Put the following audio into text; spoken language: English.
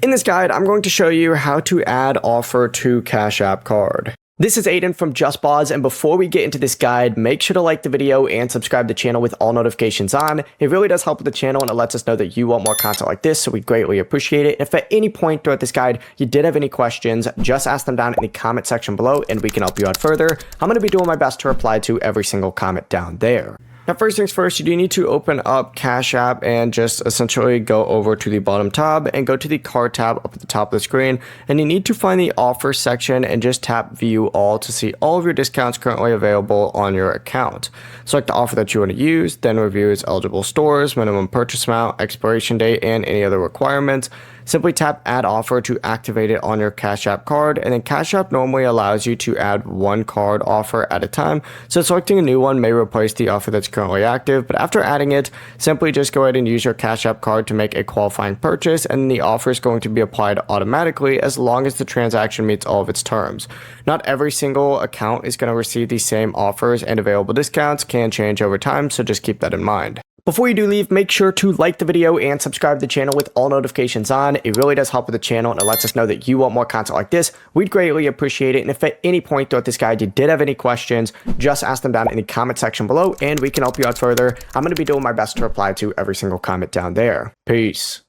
In this guide, I'm going to show you how to add offer to Cash App Card. This is Aiden from JustBoz, and before we get into this guide, make sure to like the video and subscribe to the channel with all notifications on. It really does help with the channel, and it lets us know that you want more content like this, so we greatly appreciate it. If at any point throughout this guide you did have any questions, just ask them down in the comment section below, and we can help you out further. I'm going to be doing my best to reply to every single comment down there. Now, first things first, you do need to open up Cash App and just essentially go over to the bottom tab and go to the card tab up at the top of the screen. And you need to find the offer section and just tap view all to see all of your discounts currently available on your account. Select the offer that you want to use, then review its eligible stores, minimum purchase amount, expiration date, and any other requirements. Simply tap add offer to activate it on your Cash App card, and then Cash App normally allows you to add one card offer at a time, so selecting a new one may replace the offer that's currently active. But after adding it, simply just go ahead and use your Cash App card to make a qualifying purchase, and the offer is going to be applied automatically as long as the transaction meets all of its terms. Not every single account is going to receive the same offers, and available discounts can change over time, so just keep that in mind. Before you do leave, make sure to like the video and subscribe to the channel with all notifications on. It really does help with the channel, and it lets us know that you want more content like this. We'd greatly appreciate it. And if at any point throughout this guide you did have any questions, just ask them down in the comment section below, and we can help you out further. I'm going to be doing my best to reply to every single comment down there. Peace.